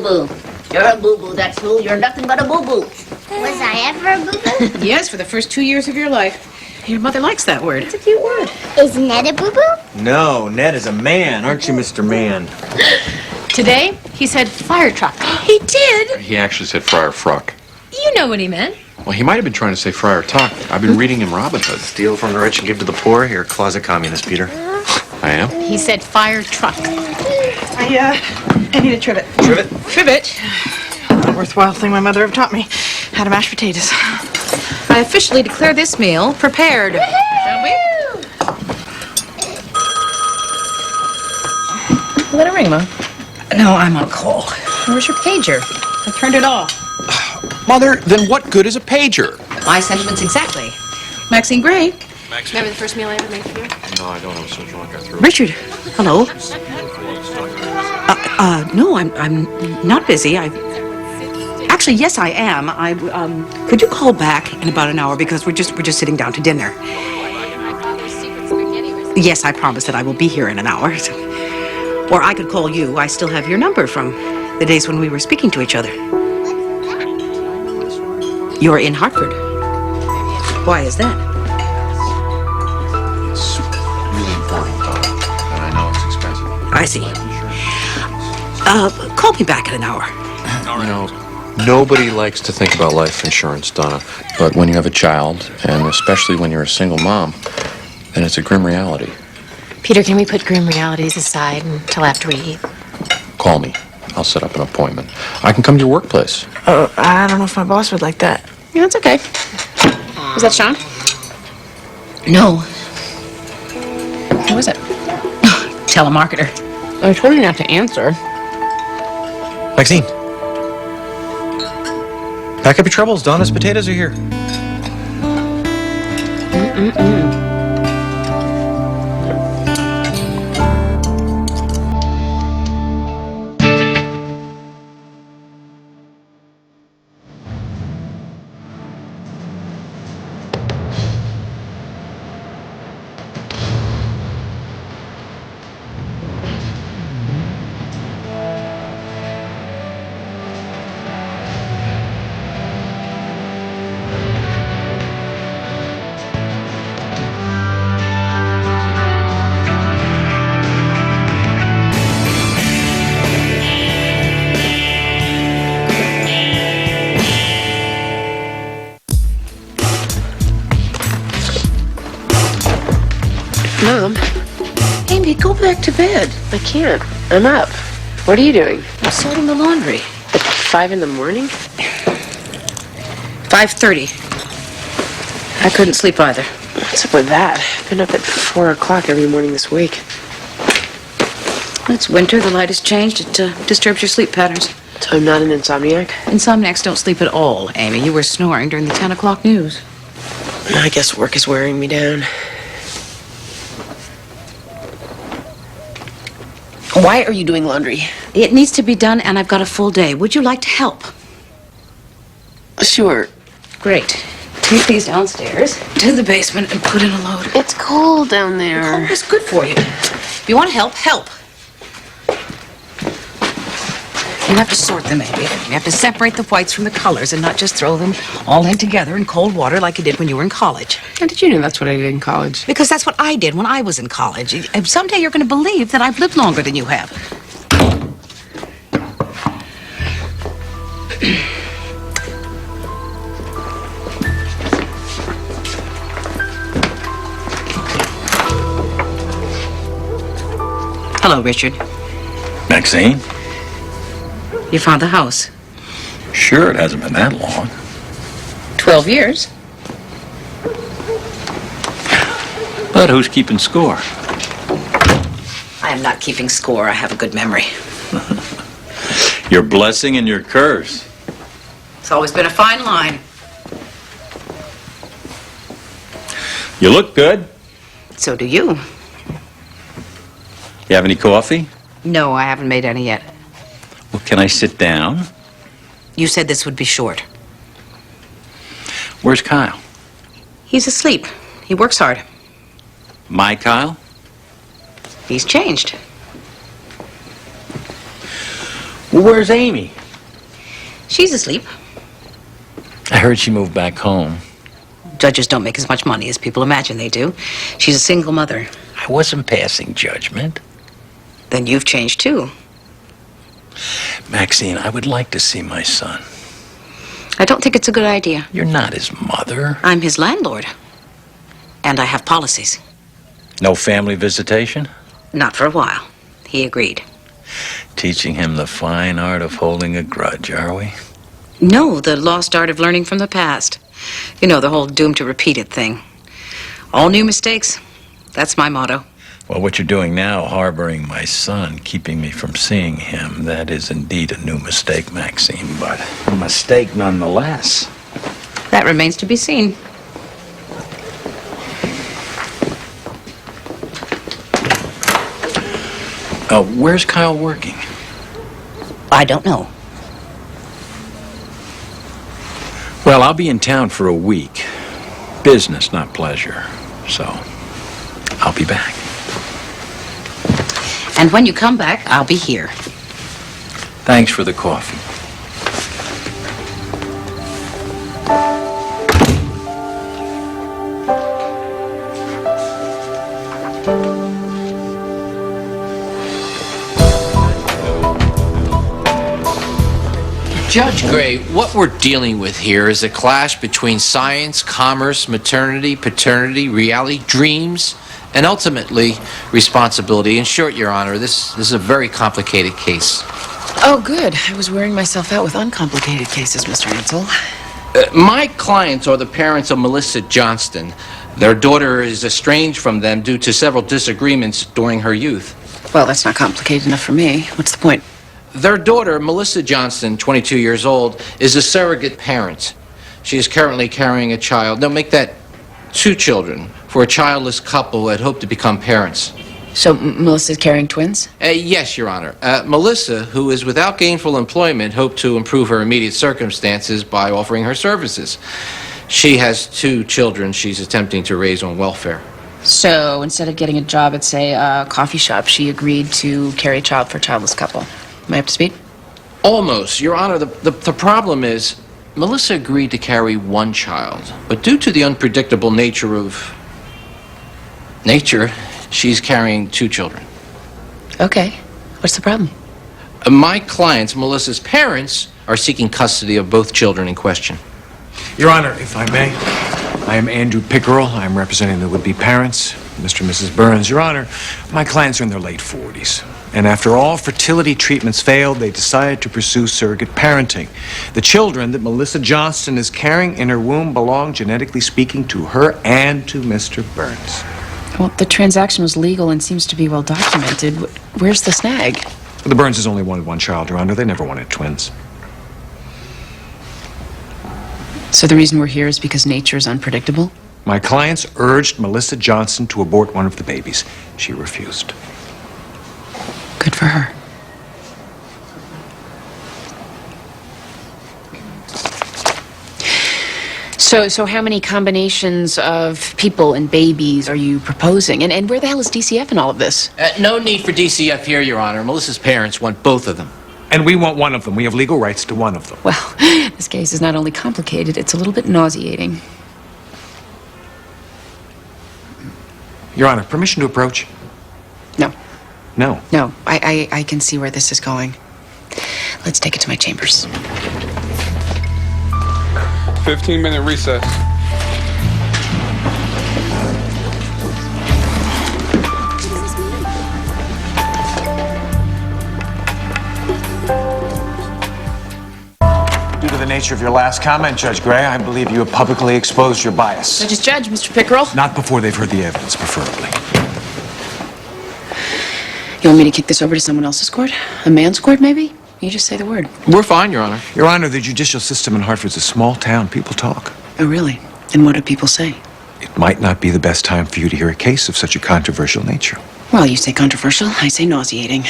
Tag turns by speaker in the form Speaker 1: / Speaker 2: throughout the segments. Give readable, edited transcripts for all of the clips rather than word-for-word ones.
Speaker 1: boo-boo. You're a boo-boo, that's who. You're nothing but a boo-boo.
Speaker 2: Was I ever a boo-boo?
Speaker 3: Yes, for the first 2 years of your life. Your mother likes that word.
Speaker 1: It's a cute word.
Speaker 2: Is Ned a boo-boo?
Speaker 4: No, Ned is a man, aren't you, Mr. Man?
Speaker 3: Today, he said fire truck. He did?
Speaker 5: He actually said Friar Fruck.
Speaker 3: You know what he meant.
Speaker 5: Well, he might have been trying to say Friar Tuck. I've been reading him Robin Hood.
Speaker 4: Steal from the rich and give to the poor. You're a closet communist, Peter.
Speaker 5: I am?
Speaker 3: He said fire truck.
Speaker 6: I need a trivet.
Speaker 4: Trivet?
Speaker 3: Trivet.
Speaker 6: A worthwhile thing my mother have taught me. How to mash potatoes.
Speaker 3: I officially declare this meal prepared. Shall we? Let it ring, Mom.
Speaker 1: No, I'm on call.
Speaker 3: Where's your pager? I turned it off.
Speaker 5: Mother, then what good is a pager?
Speaker 3: My sentiments exactly. Maxine Gray.
Speaker 7: Remember the first meal I ever made for you?
Speaker 5: No, I don't. I was so drunk I threw it.
Speaker 8: Richard, hello. No, I'm not busy. Actually, yes, I am. Could you call back in about an hour because we're just sitting down to dinner. Yes, I promise that I will be here in an hour. Or I could call you. I still have your number from the days when we were speaking to each other. You're in Hartford. Why is that?
Speaker 5: It's really important, Donna. And I know it's expensive.
Speaker 8: I see. Call me back in an hour.
Speaker 5: You know, nobody likes to think about life insurance, Donna. But when you have a child, and especially when you're a single mom, then it's a grim reality.
Speaker 7: Peter, can we put grim realities aside until after we eat?
Speaker 5: Call me. I'll set up an appointment. I can come to your workplace.
Speaker 6: I don't know if my boss would like that.
Speaker 3: Yeah, it's okay. Was that Sean?
Speaker 8: No.
Speaker 3: Who was it?
Speaker 8: Telemarketer.
Speaker 3: I told you not to answer.
Speaker 4: Maxine. Pack up your troubles. Donna's potatoes are here.
Speaker 7: Mom,
Speaker 3: Amy, go back to bed.
Speaker 7: I can't. I'm up. What are you doing?
Speaker 3: I'm sorting the laundry.
Speaker 7: At 5 in the morning?
Speaker 3: 5:30. I couldn't sleep either.
Speaker 7: What's up with that? I've been up at 4 o'clock every morning this week.
Speaker 3: It's winter. The light has changed. It disturbs your sleep patterns.
Speaker 7: So I'm not an insomniac?
Speaker 3: Insomniacs don't sleep at all, Amy. You were snoring during the 10 o'clock news.
Speaker 7: I guess work is wearing me down. Why are you doing laundry?
Speaker 3: It needs to be done, and I've got a full day. Would you like to help?
Speaker 7: Sure.
Speaker 3: Great. Take these downstairs to the basement and put in a load.
Speaker 7: It's cold down there.
Speaker 3: Cold is good for you. If you want to help, help. You have to sort them, Amy. You have to separate the whites from the colors and not just throw them all in together in cold water like you did when you were in college.
Speaker 7: How did you know that's what I did in college?
Speaker 3: Because that's what I did when I was in college. Someday you're going to believe that I've lived longer than you have. Hello, Richard.
Speaker 9: Maxine?
Speaker 3: You found the house.
Speaker 9: Sure, it hasn't been that long.
Speaker 3: 12 years.
Speaker 9: But who's keeping score?
Speaker 3: I am not keeping score. I have a good memory.
Speaker 9: Your blessing and your curse.
Speaker 3: It's always been a fine line.
Speaker 9: You look good.
Speaker 3: So do you.
Speaker 9: You have any coffee?
Speaker 3: No, I haven't made any yet.
Speaker 9: Well, can I sit down?
Speaker 3: You said this would be short.
Speaker 9: Where's Kyle?
Speaker 3: He's asleep. He works hard.
Speaker 9: My Kyle?
Speaker 3: He's changed.
Speaker 9: Well, where's Amy?
Speaker 8: She's asleep.
Speaker 9: I heard she moved back home.
Speaker 8: Judges don't make as much money as people imagine they do. She's a single mother.
Speaker 9: I wasn't passing judgment.
Speaker 8: Then you've changed too.
Speaker 9: Maxine, I would like to see my son.
Speaker 8: I don't think it's a good idea.
Speaker 9: You're not his mother.
Speaker 8: I'm his landlord. And I have policies.
Speaker 9: No family visitation?
Speaker 8: Not for a while. He agreed.
Speaker 9: Teaching him the fine art of holding a grudge, are we?
Speaker 8: No, the lost art of learning from the past. You know, the whole doomed to repeat it thing. All new mistakes. That's my motto.
Speaker 9: Well, what you're doing now, harboring my son, keeping me from seeing him, that is indeed a new mistake, Maxine, but a mistake nonetheless.
Speaker 8: That remains to be seen.
Speaker 9: Where's Kyle working?
Speaker 8: I don't know.
Speaker 9: Well, I'll be in town for a week. Business, not pleasure. So, I'll be back.
Speaker 8: And when you come back, I'll be here.
Speaker 9: Thanks for the coffee.
Speaker 10: Judge Gray, what we're dealing with here is a clash between science, commerce, maternity, paternity, reality, dreams, and ultimately responsibility. In short, Your Honor, this is a very complicated case.
Speaker 7: Oh, good. I was wearing myself out with uncomplicated cases, Mr. Ansel.
Speaker 10: My clients are the parents of Melissa Johnston. Their daughter is estranged from them due to several disagreements during her youth.
Speaker 7: Well, that's not complicated enough for me. What's the point?
Speaker 10: Their daughter, Melissa Johnston, 22 years old, is a surrogate parent. She is currently carrying a child. No, make that 2 children for a childless couple that hope to become parents.
Speaker 7: So Melissa's carrying twins?
Speaker 10: Yes, Your Honor. Melissa, who is without gainful employment, hoped to improve her immediate circumstances by offering her services. She has 2 children she's attempting to raise on welfare.
Speaker 7: So instead of getting a job at, say, a coffee shop, she agreed to carry a child for a childless couple. Am I up to speed?
Speaker 10: Almost. Your Honor, the problem is Melissa agreed to carry 1 child, but due to the unpredictable nature of nature, she's carrying 2 children.
Speaker 7: Okay. What's the problem?
Speaker 10: My clients, Melissa's parents, are seeking custody of both children in question.
Speaker 4: Your Honor, if I may, I am Andrew Pickerel. I'm representing the would-be parents, Mr. and Mrs. Burns. Your Honor, my clients are in their late 40s. And after all fertility treatments failed, they decided to pursue surrogate parenting. The children that Melissa Johnston is carrying in her womb belong, genetically speaking, to her and to Mr. Burns.
Speaker 7: Well, the transaction was legal and seems to be well documented. Where's the snag?
Speaker 4: The Burnses only wanted 1 child, Your Honor. They never wanted twins.
Speaker 7: So the reason we're here is because nature is unpredictable?
Speaker 4: My clients urged Melissa Johnston to abort one of the babies. She refused.
Speaker 7: Good for her. So how many combinations of people and babies are you proposing? And where the hell is DCF in all of this?
Speaker 10: No need for DCF here, Your Honor. Melissa's parents want both of them.
Speaker 4: And we want one of them. We have legal rights to one of them.
Speaker 7: Well, this case is not only complicated, it's a little bit nauseating.
Speaker 4: Your Honor, permission to approach?
Speaker 7: No.
Speaker 4: No.
Speaker 7: No, I can see where this is going. Let's take it to my chambers.
Speaker 11: 15-minute recess.
Speaker 4: Due to the nature of your last comment, Judge Gray, I believe you have publicly exposed your bias.
Speaker 7: Judge's judge, Mr. Pickerel.
Speaker 4: Not before they've heard the evidence, preferably.
Speaker 7: You want me to kick this over to someone else's court? A man's court, maybe? You just say the word.
Speaker 10: We're fine, Your Honor.
Speaker 4: Your Honor, the judicial system in Hartford's a small town. People talk.
Speaker 7: Oh, really? And what do people say?
Speaker 4: It might not be the best time for you to hear a case of such a controversial nature.
Speaker 7: Well, you say controversial, I say nauseating.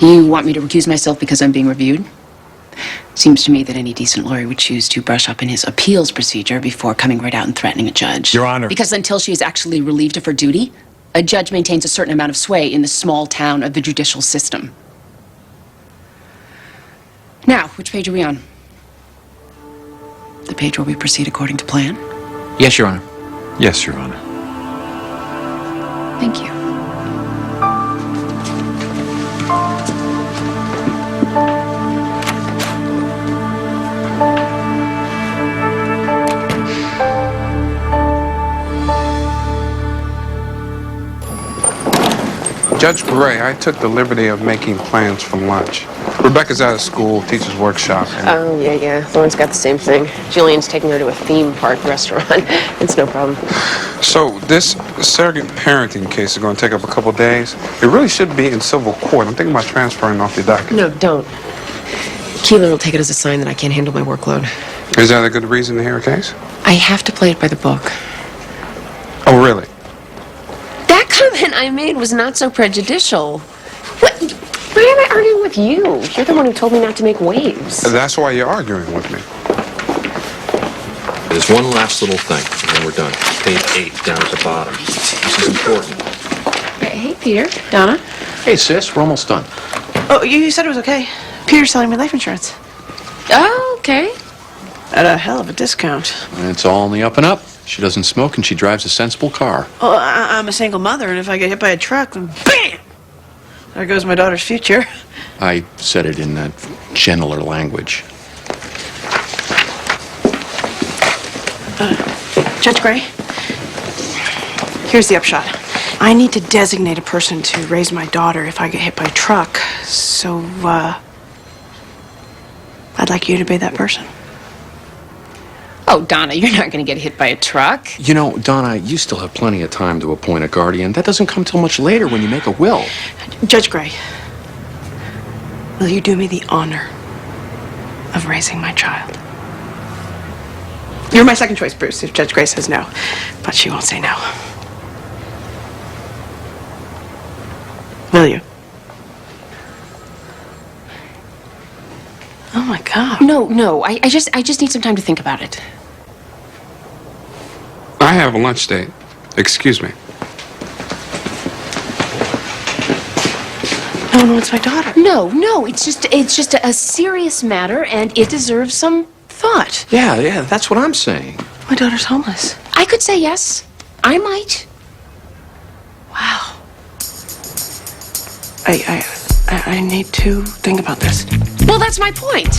Speaker 7: You want me to recuse myself because I'm being reviewed? Seems to me that any decent lawyer would choose to brush up in his appeals procedure before coming right out and threatening a judge.
Speaker 4: Your Honor.
Speaker 7: Because until she is actually relieved of her duty, a judge maintains a certain amount of sway in the small town of the judicial system. Now, which page are we on? The page where we proceed according to plan?
Speaker 10: Yes, Your Honor.
Speaker 4: Yes, Your Honor.
Speaker 7: Thank you.
Speaker 11: Judge Gray, I took the liberty of making plans for lunch. Rebecca's out of school, teacher's workshop.
Speaker 12: Oh, yeah. Lauren's got the same thing. Jillian's taking her to a theme park restaurant. It's no problem.
Speaker 11: So this surrogate parenting case is going to take up a couple days. It really should be in civil court. I'm thinking about transferring off your docket.
Speaker 12: No, don't. Keeler will take it as a sign that I can't handle my workload.
Speaker 11: Is that a good reason to hear a case?
Speaker 12: I have to play it by the book.
Speaker 11: Oh, really?
Speaker 12: That comment I made was not so prejudicial. What? Why am I arguing with you? You're the one who told me not to make waves.
Speaker 11: That's why you're arguing with me.
Speaker 5: There's one last little thing, and then we're done. Page 8, down at the bottom. This is important.
Speaker 12: Hey, Peter. Donna.
Speaker 5: Hey, sis, we're almost done.
Speaker 6: Oh, you said it was okay. Peter's selling me life insurance.
Speaker 12: Oh, okay.
Speaker 6: At a hell of a discount.
Speaker 5: It's all on the up and up. She doesn't smoke, and she drives a sensible car.
Speaker 6: Well, I'm a single mother, and if I get hit by a truck, then BAM! There goes my daughter's future.
Speaker 5: I said it in that gentler language.
Speaker 6: Judge Gray, here's the upshot. I need to designate a person to raise my daughter if I get hit by a truck. So, I'd like you to be that person.
Speaker 7: Oh, Donna, you're not going to get hit by a truck.
Speaker 5: You know, Donna, you still have plenty of time to appoint a guardian. That doesn't come till much later when you make a will.
Speaker 6: Judge Gray, will you do me the honor of raising my child? You're my second choice, Bruce, if Judge Gray says no. But she won't say no. Will you? Oh, my God.
Speaker 7: No. I just need some time to think about it.
Speaker 11: I have a lunch date. Excuse me.
Speaker 6: No, it's my daughter.
Speaker 7: No, it's just a serious matter, and it deserves some thought.
Speaker 5: Yeah, that's what I'm saying.
Speaker 6: My daughter's homeless.
Speaker 7: I could say yes. I might.
Speaker 6: Wow. I need to think about this.
Speaker 7: Well, that's my point.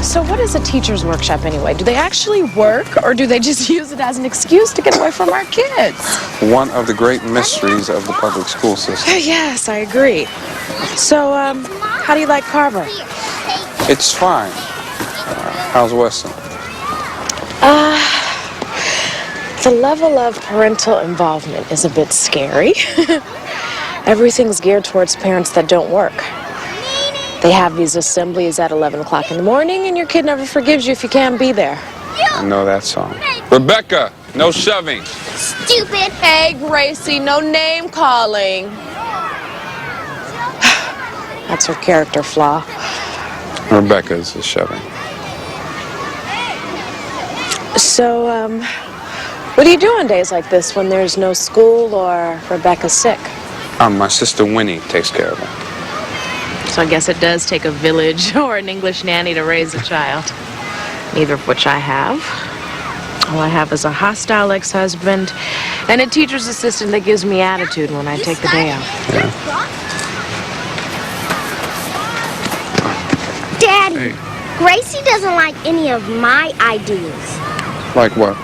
Speaker 13: So what is a teacher's workshop anyway? Do they actually work, or do they just use it as an excuse to get away from our kids?
Speaker 11: One of the great mysteries of the public school system.
Speaker 13: Yes, I agree. So, how do you like Carver?
Speaker 11: It's fine. How's Weston?
Speaker 13: The level of parental involvement is a bit scary. Everything's geared towards parents that don't work. They have these assemblies at 11 o'clock in the morning, and your kid never forgives you if you can't be there.
Speaker 11: I know that song. Rebecca, no shoving.
Speaker 2: Stupid.
Speaker 13: Hey, Gracie, no name calling. That's her character flaw.
Speaker 11: Rebecca is the shoving.
Speaker 13: So, what do you do on days like this when there's no school or Rebecca's sick?
Speaker 11: My sister Winnie takes care of her.
Speaker 13: So I guess it does take a village or an English nanny to raise a child. Neither of which I have. All I have is a hostile ex-husband and a teacher's assistant that gives me attitude when I take the day off.
Speaker 11: Yeah.
Speaker 2: Daddy,
Speaker 11: Hey.
Speaker 2: Gracie doesn't like any of my ideas.
Speaker 11: Like what?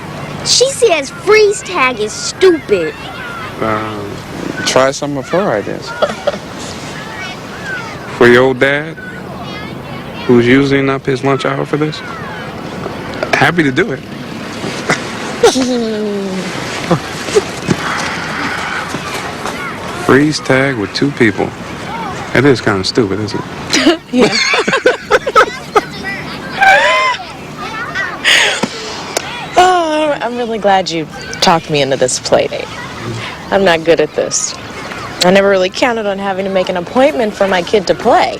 Speaker 2: She says freeze tag is stupid.
Speaker 11: Try some of her ideas. For your old dad, who's using up his lunch hour for this, happy to do it. Freeze tag with two people. That is kind of stupid, isn't it?
Speaker 13: Yeah. Oh, I'm really glad you talked me into this play date. I'm not good at this. I never really counted on having to make an appointment for my kid to play.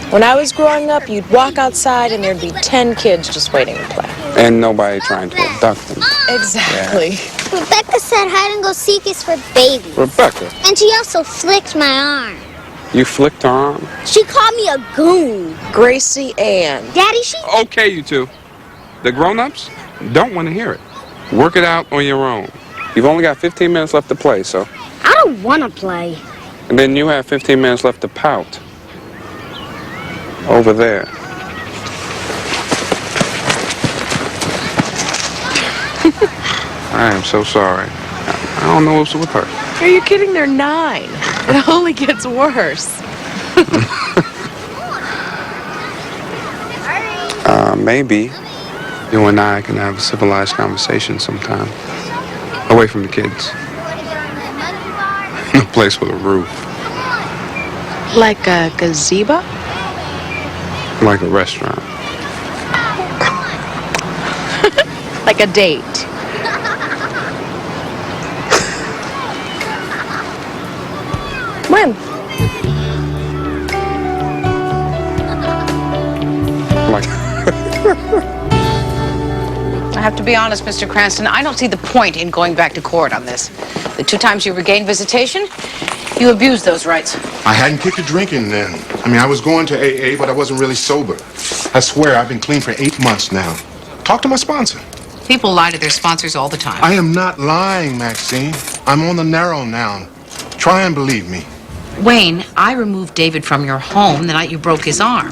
Speaker 13: When I was growing up, you'd walk outside and there'd be 10 kids just waiting to play.
Speaker 11: And nobody trying to abduct them.
Speaker 13: Exactly.
Speaker 2: Rebecca said hide and go seek is for babies.
Speaker 11: Rebecca,
Speaker 2: And she also flicked my arm.
Speaker 11: you flicked her arm?
Speaker 2: She called me a goon.
Speaker 13: Gracie Ann.
Speaker 2: Daddy, she...
Speaker 11: Okay, you two. The grown-ups don't want to hear it. Work it out on your own. You've only got 15 minutes left to play, so...
Speaker 2: I don't want to play.
Speaker 11: And then you have 15 minutes left to pout. Over there. I am so sorry. I don't know what's with her.
Speaker 13: Are you kidding? They're 9. It only gets worse.
Speaker 11: Maybe you and I can have a civilized conversation sometime. Away from the kids. A place with a roof.
Speaker 13: Like a gazebo?
Speaker 11: Like a restaurant.
Speaker 13: Like a date? When?
Speaker 11: Like...
Speaker 3: I have to be honest, Mr. Cranston, I don't see the point in going back to court on this. The 2 times you regained visitation, you abused those rights.
Speaker 14: I hadn't kicked a drinking then. I mean, I was going to AA, but I wasn't really sober. I swear, I've been clean for 8 months now. Talk to my sponsor.
Speaker 3: People lie to their sponsors all the time.
Speaker 14: I am not lying, Maxine. I'm on the narrow now. Try and believe me.
Speaker 3: Wayne, I removed David from your home the night you broke his arm.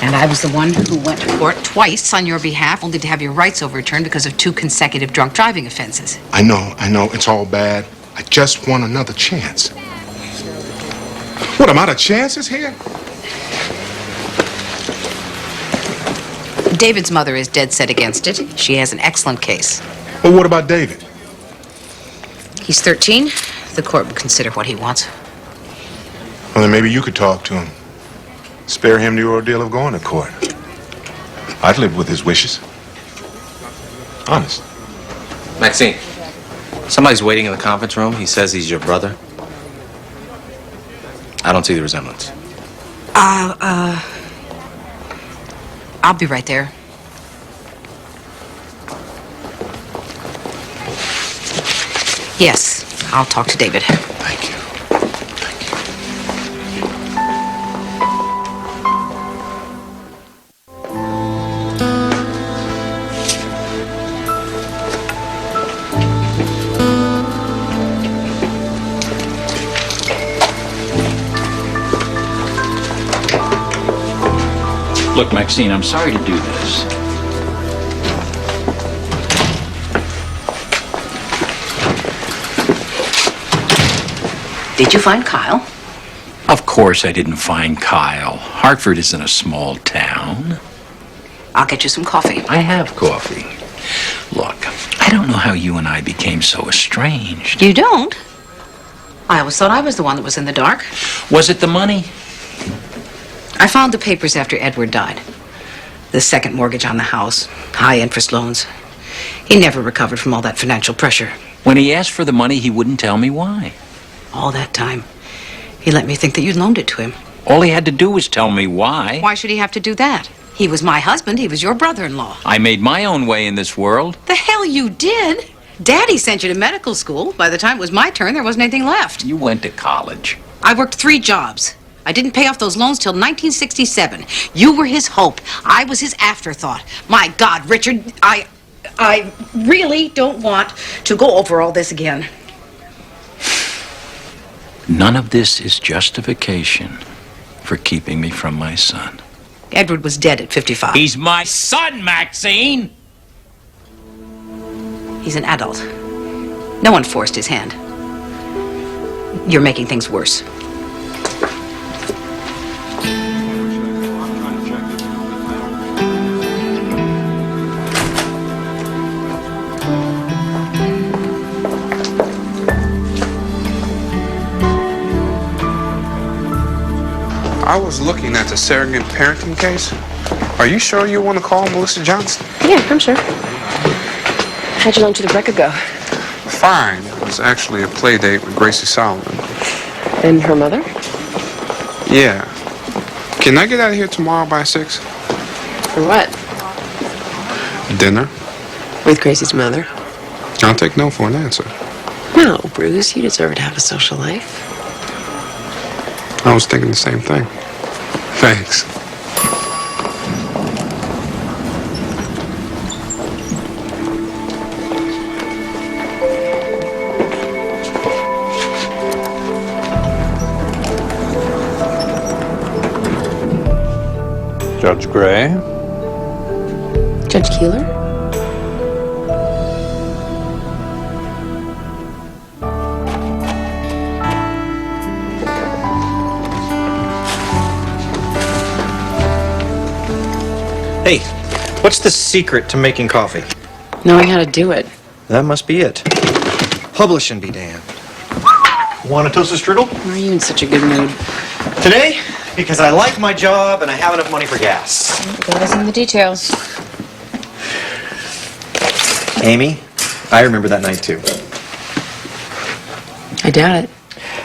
Speaker 3: And I was the one who went to court twice on your behalf, only to have your rights overturned because of 2 consecutive drunk driving offenses.
Speaker 14: I know. It's all bad. I just want another chance. What, I'm out of chances here?
Speaker 3: David's mother is dead set against it. She has an excellent case.
Speaker 14: Well, what about David?
Speaker 3: He's 13. The court will consider what he wants.
Speaker 14: Well, then maybe you could talk to him. Spare him the ordeal of going to court. I'd live with his wishes. Honest.
Speaker 10: Maxine, somebody's waiting in the conference room. He says he's your brother. I don't see the resemblance.
Speaker 3: I'll be right there. Yes, I'll talk to David.
Speaker 14: Thank you.
Speaker 9: Look, Maxine, I'm sorry to do this.
Speaker 3: Did you find Kyle?
Speaker 9: Of course I didn't find Kyle. Hartford isn't a small town.
Speaker 3: I'll get you some coffee.
Speaker 9: I have coffee. Look, I don't know how you and I became so estranged.
Speaker 3: You don't? I always thought I was the one that was in the dark.
Speaker 9: Was it the money?
Speaker 3: I found the papers after Edward died. The second mortgage on the house, high interest loans. He never recovered from all that financial pressure.
Speaker 9: When he asked for the money, he wouldn't tell me why.
Speaker 3: All that time, he let me think that you'd loaned it to him.
Speaker 9: All he had to do was tell me why.
Speaker 3: Why should he have to do that? He was my husband. He was your brother-in-law.
Speaker 9: I made my own way in this world.
Speaker 3: The hell you did? Daddy sent you to medical school. By the time it was my turn, there wasn't anything left.
Speaker 9: You went to college.
Speaker 3: I worked 3 jobs. I didn't pay off those loans till 1967. You were his hope. I was his afterthought. My God, Richard, I really don't want to go over all this again.
Speaker 9: None of this is justification for keeping me from my son.
Speaker 3: Edward was dead at 55.
Speaker 9: He's my son, Maxine!
Speaker 3: He's an adult. No one forced his hand. You're making things worse.
Speaker 11: I was looking at the surrogate parenting case. Are you sure you want to call Melissa Johnson?
Speaker 12: Yeah, I'm sure. How'd your lunch with Rebecca go?
Speaker 11: Fine. It was actually a play date with Gracie Solomon.
Speaker 12: And her mother?
Speaker 11: Yeah. Can I get out of here tomorrow by 6?
Speaker 12: For what?
Speaker 11: Dinner?
Speaker 12: With Gracie's mother?
Speaker 11: I'll take no for an answer.
Speaker 12: No, Bruce, you deserve to have a social life.
Speaker 11: I was thinking the same thing. Thanks.
Speaker 15: Judge Gray?
Speaker 12: Judge Keeler?
Speaker 16: Hey, what's the secret to making coffee?
Speaker 12: Knowing how to do it.
Speaker 16: That must be it. Publishing be damned. Want a toasted strudel?
Speaker 12: Why are you in such a good mood?
Speaker 16: Today, because I like my job and I have enough money for gas.
Speaker 12: Guys in the details.
Speaker 16: Amy, I remember that night too.
Speaker 12: I doubt it.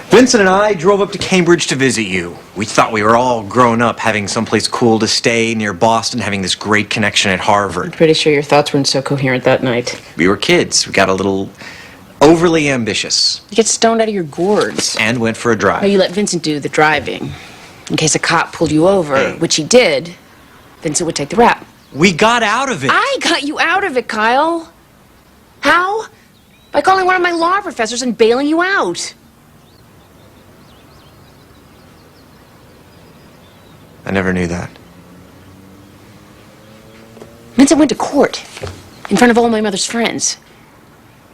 Speaker 16: Vincent and I drove up to Cambridge to visit you. We thought we were all grown up, having someplace cool to stay near Boston, having this great connection at Harvard.
Speaker 12: I'm pretty sure your thoughts weren't so coherent that night.
Speaker 16: We were kids. We got a little overly ambitious.
Speaker 12: You get stoned out of your gourds.
Speaker 16: And went for a drive.
Speaker 12: No, you let Vincent do the driving. In case a cop pulled you over, which he did, Vincent would take the rap.
Speaker 16: We got out of it.
Speaker 12: I got you out of it, Kyle. How? By calling one of my law professors and bailing you out.
Speaker 16: I never knew that.
Speaker 12: Vincent went to court in front of all my mother's friends.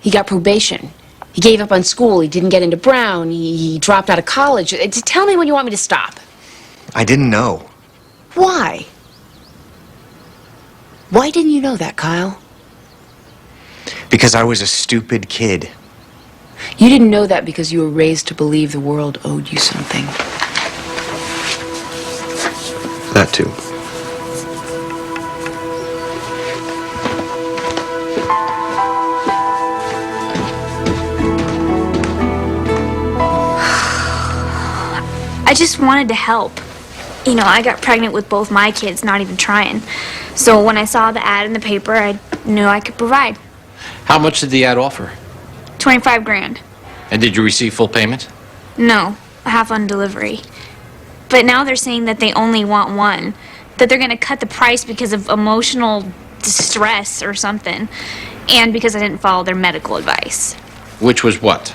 Speaker 12: He got probation. He gave up on school. He didn't get into Brown. He dropped out of college. Tell me when you want me to stop.
Speaker 16: I didn't know.
Speaker 12: Why? Why didn't you know that, Kyle?
Speaker 16: Because I was a stupid kid.
Speaker 12: You didn't know that because you were raised to believe the world owed you something.
Speaker 16: That too.
Speaker 17: I just wanted to help. You know, I got pregnant with both my kids, not even trying. So when I saw the ad in the paper, I knew I could provide.
Speaker 10: How much did the ad offer?
Speaker 17: 25 grand.
Speaker 10: And did you receive full payment?
Speaker 17: No, half on delivery. But now they're saying that they only want one. That they're going to cut the price because of emotional distress or something. And because I didn't follow their medical advice.
Speaker 10: Which was what?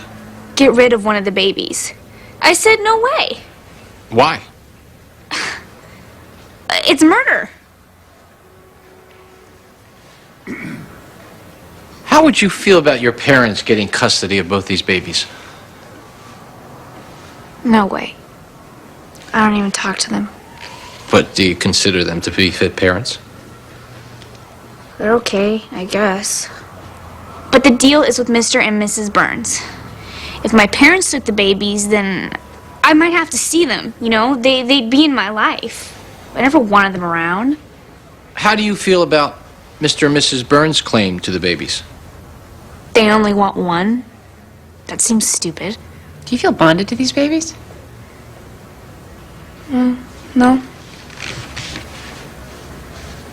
Speaker 17: Get rid of one of the babies. I said, no way.
Speaker 10: Why?
Speaker 17: It's murder.
Speaker 10: How would you feel about your parents getting custody of both these babies?
Speaker 17: No way. I don't even talk to them.
Speaker 10: But do you consider them to be fit parents?
Speaker 17: They're okay, I guess. But the deal is with Mr. and Mrs. Burns. If my parents took the babies, then I might have to see them, you know? They'd be in my life. I never wanted them around.
Speaker 10: How do you feel about Mr. and Mrs. Burns' claim to the babies?
Speaker 17: They only want one? That seems stupid.
Speaker 12: Do you feel bonded to these babies?
Speaker 17: No.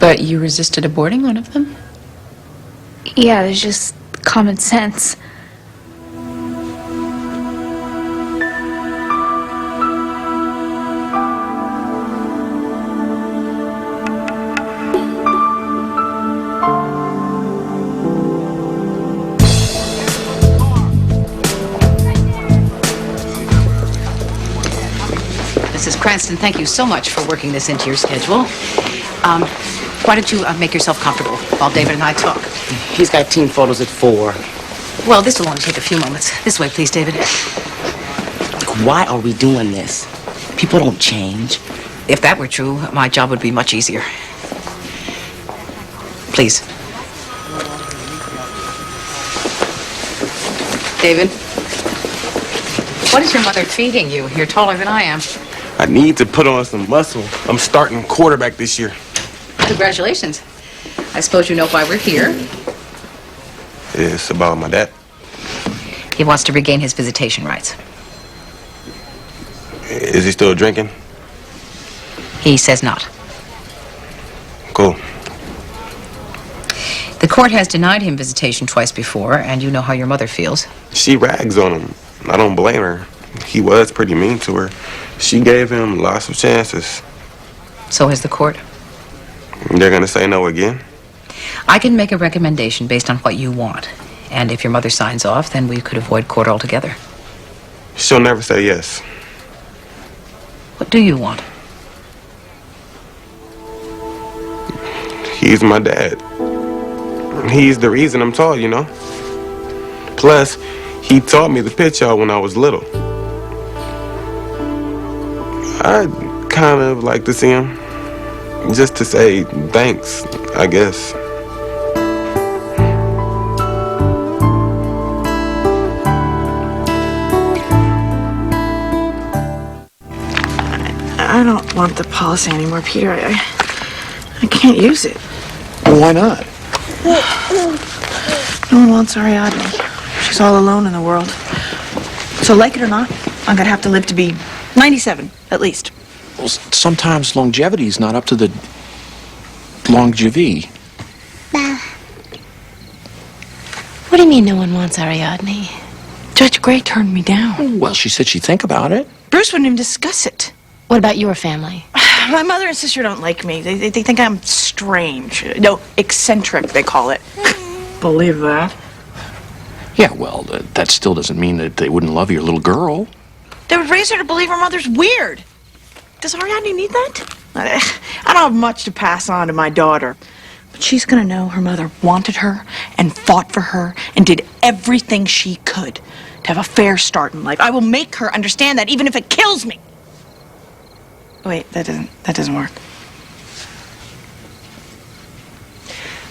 Speaker 12: But you resisted aborting one of them?
Speaker 17: Yeah, there's just common sense.
Speaker 3: Mrs. Cranston, thank you so much for working this into your schedule. Why don't you make yourself comfortable while David and I talk?
Speaker 18: He's got team photos at 4.
Speaker 3: Well, this will only take a few moments. This way, please, David.
Speaker 18: Why are we doing this? People don't change.
Speaker 3: If that were true, my job would be much easier. Please. David, what is your mother feeding you? You're taller than I am.
Speaker 19: I need to put on some muscle. I'm starting quarterback this year.
Speaker 3: Congratulations. I suppose you know why we're here.
Speaker 19: It's about my dad.
Speaker 3: He wants to regain his visitation rights.
Speaker 19: Is he still drinking?
Speaker 3: He says not.
Speaker 19: Cool.
Speaker 3: The court has denied him visitation twice before, and you know how your mother feels.
Speaker 19: She rags on him. I don't blame her. He was pretty mean to her. She gave him lots of chances.
Speaker 3: So has the court.
Speaker 19: They're gonna say no again?
Speaker 3: I can make a recommendation based on what you want. And if your mother signs off, then we could avoid court altogether.
Speaker 19: She'll never say yes.
Speaker 3: What do you want?
Speaker 19: He's my dad. He's the reason I'm tall, you know? Plus, he taught me the pitch out when I was little. I'd kind of like to see him. Just to say thanks, I guess.
Speaker 15: I don't want the policy anymore, Peter. I can't use it.
Speaker 5: Well, why not?
Speaker 15: No one wants Ariadne. She's all alone in the world. So, like it or not, I'm gonna have to live to be 97, at least.
Speaker 5: Well, sometimes longevity is not up to the longevity.
Speaker 12: What do you mean no one wants Ariadne?
Speaker 15: Judge Gray turned me down.
Speaker 5: Well, she said she'd think about it.
Speaker 15: Bruce wouldn't even discuss it.
Speaker 12: What about your family?
Speaker 15: My mother and sister don't like me. They think I'm strange. No, eccentric, they call it. Believe that.
Speaker 5: Yeah, well, that still doesn't mean that they wouldn't love your little girl.
Speaker 15: They would raise her to believe her mother's weird. Does Ariadne need that? I don't have much to pass on to my daughter. But she's gonna know her mother wanted her and fought for her and did everything she could to have a fair start in life. I will make her understand that, even if it kills me. Wait, that doesn't work.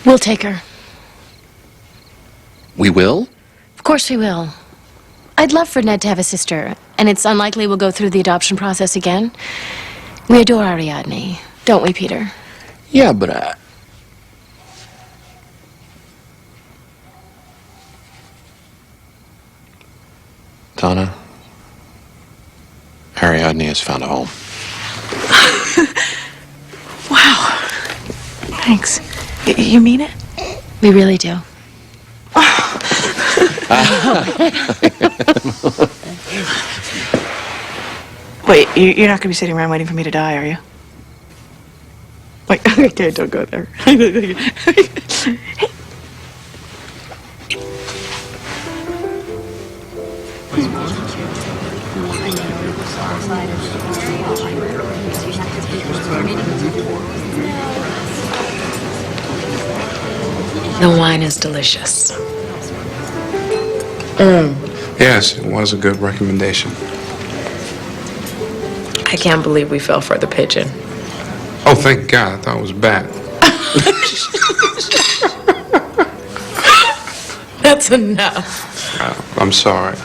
Speaker 12: We'll take her.
Speaker 5: We will?
Speaker 12: Of course we will. I'd love for Ned to have a sister, and it's unlikely we'll go through the adoption process again. We adore Ariadne, don't we, Peter?
Speaker 5: Yeah, but Donna, Ariadne has found a home.
Speaker 15: Wow. Thanks. You mean it?
Speaker 12: We really do.
Speaker 15: Wait, you're not going to be sitting around waiting for me to die, are you? Wait, okay, don't go there. Hey.
Speaker 6: The wine is delicious.
Speaker 11: Yes, it was a good recommendation.
Speaker 6: I can't believe we fell for the pigeon.
Speaker 11: Oh, thank God. I thought it was bad.
Speaker 6: That's enough.
Speaker 11: I'm sorry.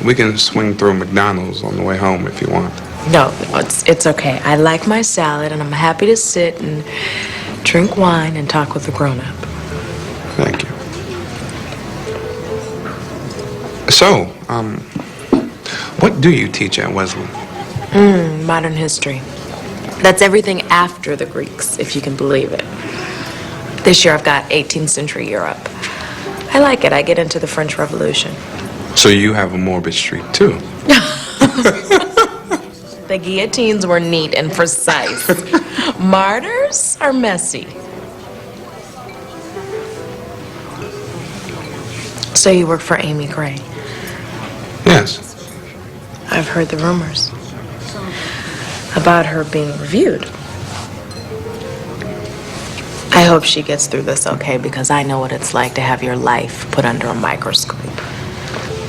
Speaker 11: We can swing through McDonald's on the way home if you want.
Speaker 6: No, it's okay. I like my salad, and I'm happy to sit and drink wine and talk with a grown-up.
Speaker 11: Thank you. So, what do you teach at Wesley?
Speaker 6: Modern history. That's everything after the Greeks, if you can believe it. This year I've got 18th century Europe. I like it. I get into the French Revolution.
Speaker 11: So you have a morbid streak, too.
Speaker 6: The guillotines were neat and precise. Martyrs are messy. So you work for Amy Gray?
Speaker 11: Yes.
Speaker 6: I've heard the rumors about her being reviewed. I hope she gets through this okay, because I know what it's like to have your life put under a microscope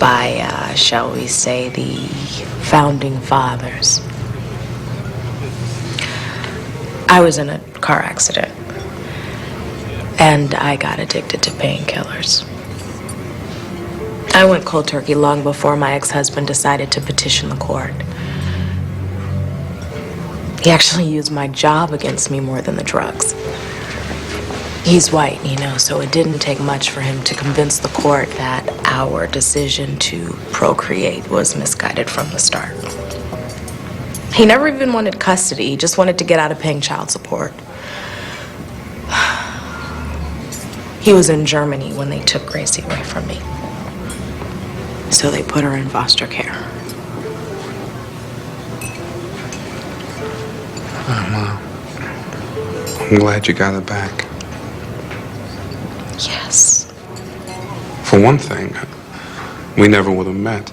Speaker 6: by, shall we say, the founding fathers. I was in a car accident, and I got addicted to painkillers. I went cold turkey long before my ex-husband decided to petition the court. He actually used my job against me more than the drugs. He's white, you know, so it didn't take much for him to convince the court that our decision to procreate was misguided from the start. He never even wanted custody. He just wanted to get out of paying child support. He was in Germany when they took Gracie away from me. So they put her in foster care.
Speaker 11: Oh, Mom. I'm glad you got her back.
Speaker 6: Yes.
Speaker 11: For one thing, we never would have met.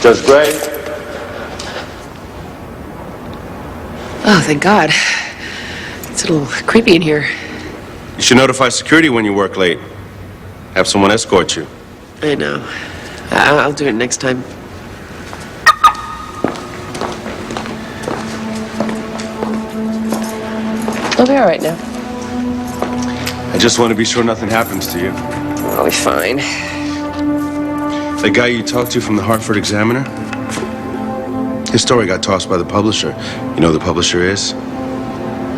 Speaker 20: Judge Gray?
Speaker 7: Oh, thank God. It's a little creepy in here.
Speaker 20: You should notify security when you work late. Have someone escort you.
Speaker 7: I know. I'll do it next time. I'll be all right now.
Speaker 20: I just want to be sure nothing happens to you.
Speaker 7: I'll be fine.
Speaker 20: The guy you talked to from the Hartford Examiner? His story got tossed by the publisher. You know who the publisher is?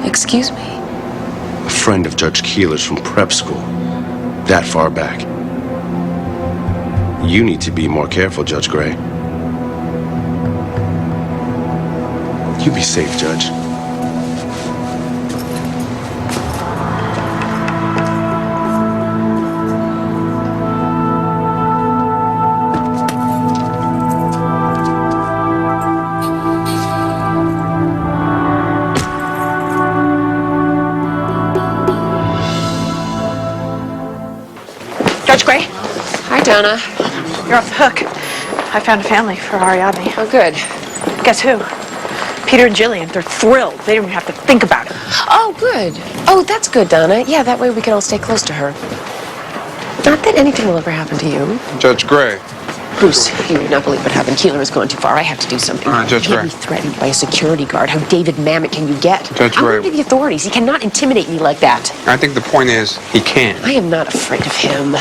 Speaker 7: Excuse me?
Speaker 20: A friend of Judge Keeler's from prep school. That far back. You need to be more careful, Judge Gray. You be safe, Judge.
Speaker 15: Judge Gray?
Speaker 12: Hi, Donna.
Speaker 15: You're off the hook. I found a family for Ariadne.
Speaker 12: Oh, good.
Speaker 15: Guess who? Peter and Jillian. They're thrilled. They don't even have to think about it.
Speaker 12: Oh, good. Oh, that's good, Donna. Yeah, that way we can all stay close to her. Not that anything will ever happen to you.
Speaker 11: Judge Gray.
Speaker 12: Bruce, you would not believe what happened. Keeler has gone too far. I have to do something.
Speaker 11: Judge
Speaker 12: He can't
Speaker 11: Gray.
Speaker 12: be threatened by a security guard. How David Mamet can you get?
Speaker 11: Judge
Speaker 12: I'm
Speaker 11: Gray.
Speaker 12: going to the authorities. He cannot intimidate me like that.
Speaker 11: I think the point is, he can.
Speaker 12: I am not afraid of him.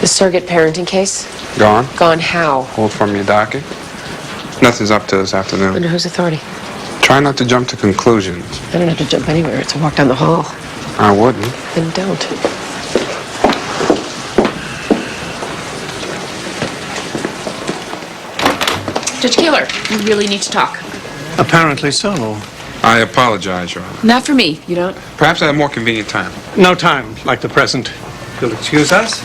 Speaker 12: The surrogate parenting case?
Speaker 11: Gone?
Speaker 12: Gone how?
Speaker 11: Hold from your docket. Nothing's up to this afternoon.
Speaker 12: Under whose authority?
Speaker 11: Try not to jump to conclusions.
Speaker 12: I don't have to jump anywhere. It's a walk down the hall.
Speaker 11: I wouldn't.
Speaker 12: Then don't. Judge Keeler, we really need to talk.
Speaker 21: Apparently so.
Speaker 11: I apologize, Your Honor.
Speaker 12: Not for me, you don't?
Speaker 11: Perhaps at a more convenient time.
Speaker 21: No time like the present. You'll excuse us?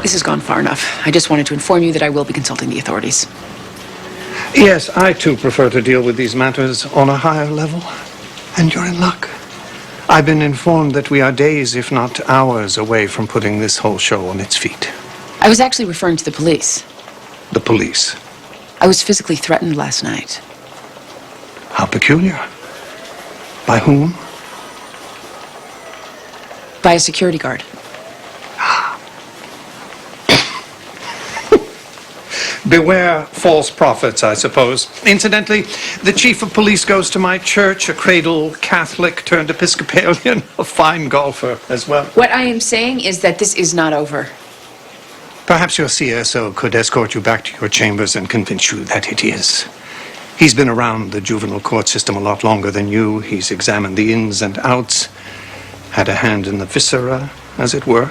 Speaker 7: This has gone far enough. I just wanted to inform you that I will be consulting the authorities.
Speaker 21: Yes, I too prefer to deal with these matters on a higher level. And you're in luck. I've been informed that we are days, if not hours, away from putting this whole show on its feet.
Speaker 7: I was actually referring to the police.
Speaker 21: The police?
Speaker 7: I was physically threatened last night.
Speaker 21: How peculiar. By whom?
Speaker 7: By a security guard.
Speaker 21: Beware false prophets, I suppose. Incidentally, the chief of police goes to my church, a cradle Catholic turned Episcopalian, a fine golfer as well.
Speaker 7: What I am saying is that this is not over.
Speaker 21: Perhaps your CSO could escort you back to your chambers and convince you that it is. He's been around the juvenile court system a lot longer than you. He's examined the ins and outs, had a hand in the viscera, as it were.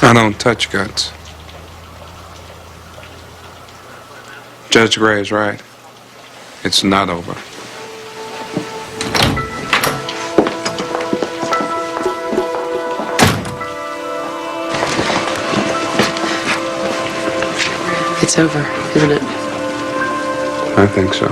Speaker 11: I don't touch guts. Judge Gray is right. It's not over.
Speaker 7: It's over, isn't it?
Speaker 11: I think so.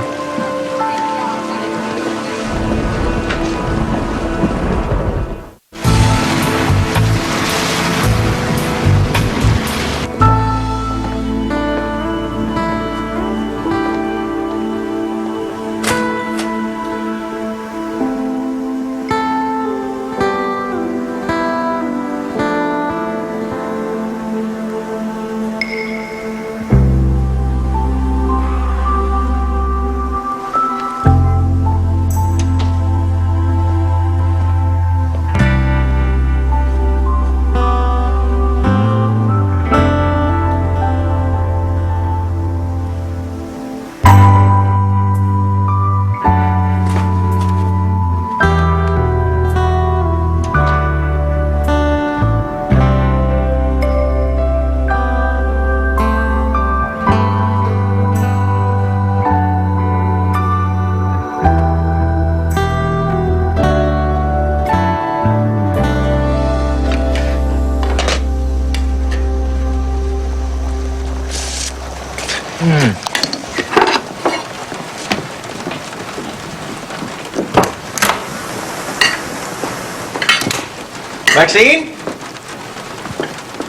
Speaker 16: Maxine?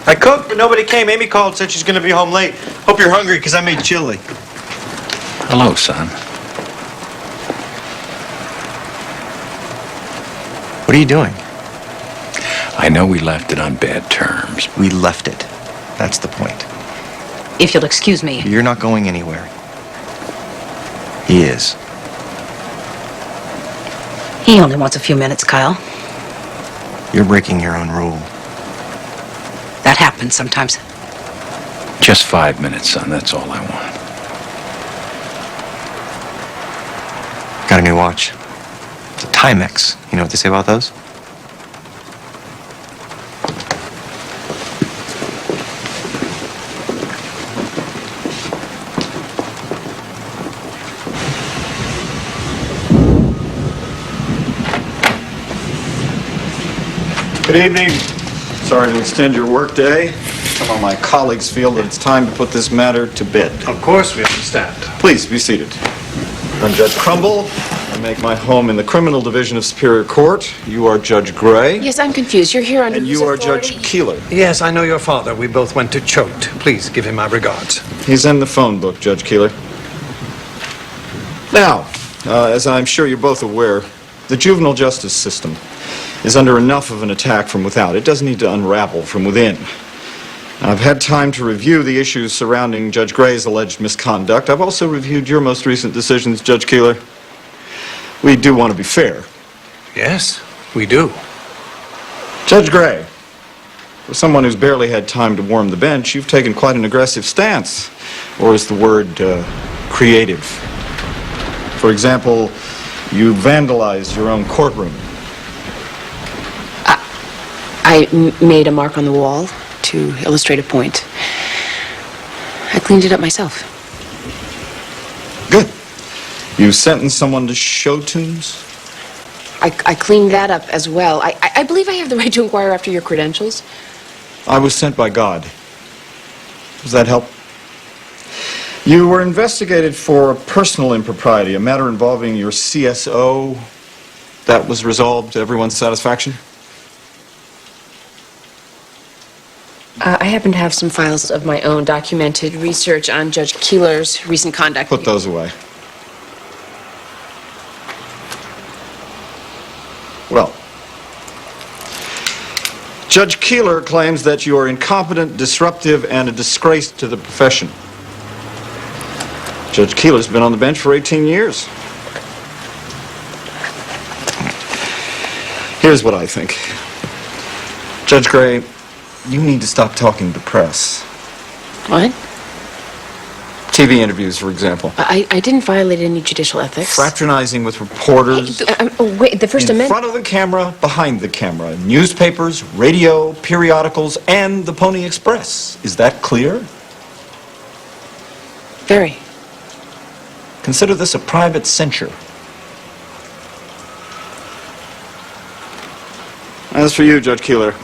Speaker 16: I cooked, but nobody came. Amy called, said she's going to be home late. Hope you're hungry, because I made chili.
Speaker 9: Hello, son.
Speaker 16: What are you doing?
Speaker 9: I know we left it on bad terms.
Speaker 16: We left it. That's the point.
Speaker 3: If you'll excuse me.
Speaker 16: You're not going anywhere. He is.
Speaker 3: He only wants a few minutes, Kyle.
Speaker 16: You're breaking your own rule.
Speaker 3: That happens sometimes.
Speaker 9: Just 5 minutes, son. That's all I want.
Speaker 16: Got a new watch. It's a Timex. You know what they say about those?
Speaker 1: Good evening. Sorry to extend your workday. Some of my colleagues feel that it's time to put this matter to bed.
Speaker 21: Of course we understand.
Speaker 1: Please be seated. I'm Judge Crumble. I make my home in the criminal division of Superior Court. You are Judge Gray.
Speaker 12: Yes, I'm confused. You're here under
Speaker 1: And
Speaker 12: whose
Speaker 1: you are
Speaker 12: authority?
Speaker 1: Judge Keeler.
Speaker 21: Yes, I know your father. We both went to Choate. Please give him my regards.
Speaker 1: He's in the phone book, Judge Keeler. Now, as I'm sure you're both aware, the juvenile justice system is under enough of an attack from without. It does need to unravel from within. I've had time to review the issues surrounding Judge Gray's alleged misconduct. I've also reviewed your most recent decisions, Judge Keeler. We do want to be fair.
Speaker 21: Yes, we do.
Speaker 1: Judge Gray, for someone who's barely had time to warm the bench, you've taken quite an aggressive stance. Or is the word creative? For example, you vandalized your own courtroom.
Speaker 12: I made a mark on the wall to illustrate a point. I cleaned it up myself.
Speaker 1: Good. You sentenced someone to show tunes?
Speaker 12: I cleaned that up as well. I believe I have the right to inquire after your credentials.
Speaker 1: I was sent by God. Does that help? You were investigated for personal impropriety, a matter involving your CSO. That was resolved to everyone's satisfaction?
Speaker 12: I happen to have some files of my own documented research on Judge Keeler's recent conduct.
Speaker 1: Put those away. Well, Judge Keeler claims that you are incompetent, disruptive, and a disgrace to the profession. Judge Keeler's been on the bench for 18 years. Here's what I think. Judge Gray, you need to stop talking to the press.
Speaker 12: What?
Speaker 1: TV interviews, for example.
Speaker 12: I didn't violate any judicial ethics.
Speaker 1: Fraternizing with reporters.
Speaker 12: Wait, the First
Speaker 1: in
Speaker 12: Amendment.
Speaker 1: front of the camera, behind the camera. Newspapers, radio, periodicals, and the Pony Express. Is that clear?
Speaker 12: Very.
Speaker 1: Consider this a private censure. As for you, Judge Keeler,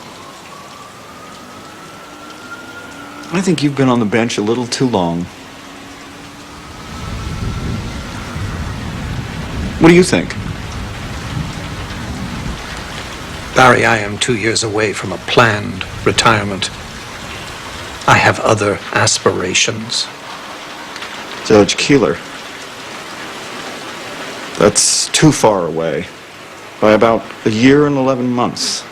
Speaker 1: I think you've been on the bench a little too long. What do you think?
Speaker 21: Barry, I am 2 years away from a planned retirement. I have other aspirations.
Speaker 1: Judge Keeler, that's too far away. By about a year and 11 months.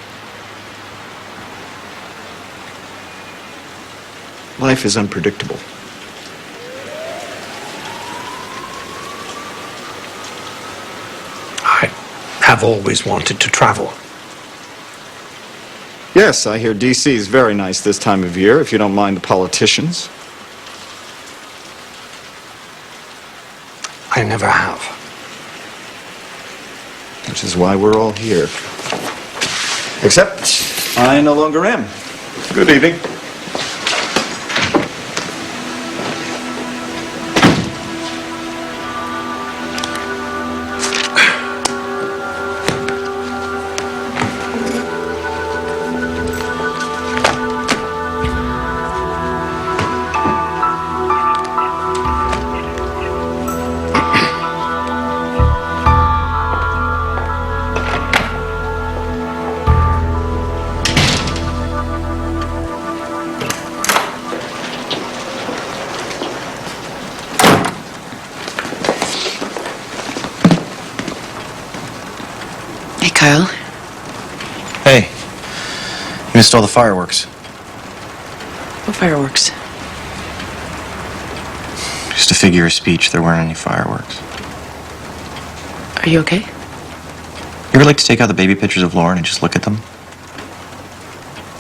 Speaker 1: Life is unpredictable.
Speaker 21: I have always wanted to travel.
Speaker 1: Yes, I hear D.C. is very nice this time of year, if you don't mind the politicians.
Speaker 21: I never have.
Speaker 1: Which is why we're all here. Except, I no longer am. Good evening.
Speaker 16: Hey, you missed all the fireworks.
Speaker 7: What fireworks?
Speaker 16: Just a figure of speech, there weren't any fireworks.
Speaker 7: Are you okay?
Speaker 16: You ever like to take out the baby pictures of Lauren and just look at them?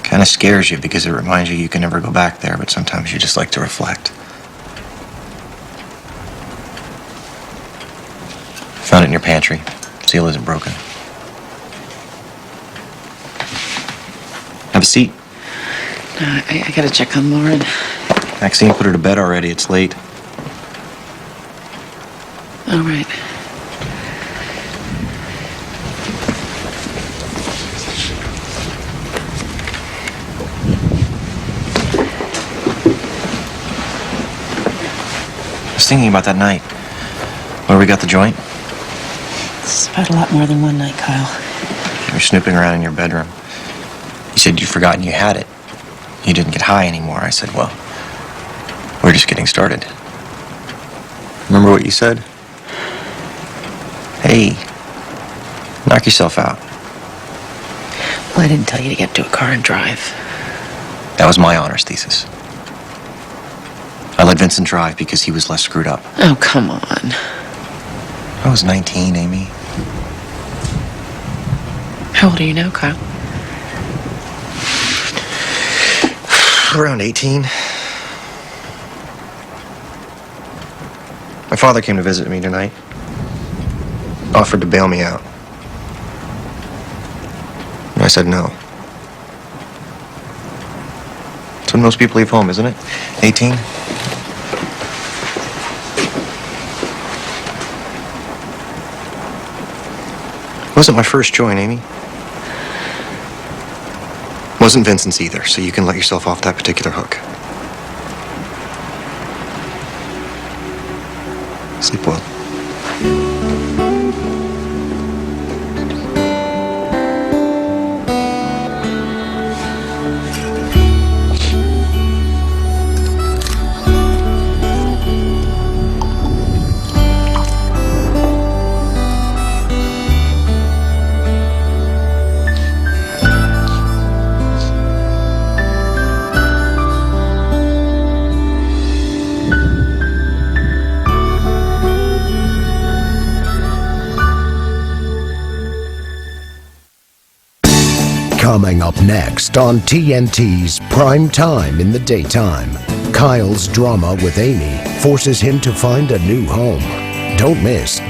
Speaker 16: Kind of scares you because it reminds you can never go back there, but sometimes you just like to reflect. Found it in your pantry. Seal isn't broken. Have a seat.
Speaker 7: No, I gotta check on Lauren.
Speaker 16: Maxine put her to bed already. It's late.
Speaker 7: All right.
Speaker 16: I was thinking about that night where we got the joint.
Speaker 7: It's about a lot more than one night, Kyle.
Speaker 16: You were snooping around in your bedroom. You said you'd forgotten you had it. You didn't get high anymore. I said, well, we're just getting started. Remember what you said? Hey, knock yourself out.
Speaker 7: Well, I didn't tell you to get into a car and drive.
Speaker 16: That was my honors thesis. I let Vincent drive because he was less screwed up.
Speaker 7: Oh, come on.
Speaker 16: I was 19, Amy.
Speaker 7: How old are you now, Kyle?
Speaker 16: Around 18. My father came to visit me tonight. Offered to bail me out. And I said no. That's when most people leave home, isn't it? 18? It wasn't my first joint, Amy. Wasn't Vincent's either, so you can let yourself off that particular hook. Sleep well.
Speaker 8: Coming up next on TNT's Prime Time in the Daytime, Kyle's drama with Amy forces him to find a new home. Don't miss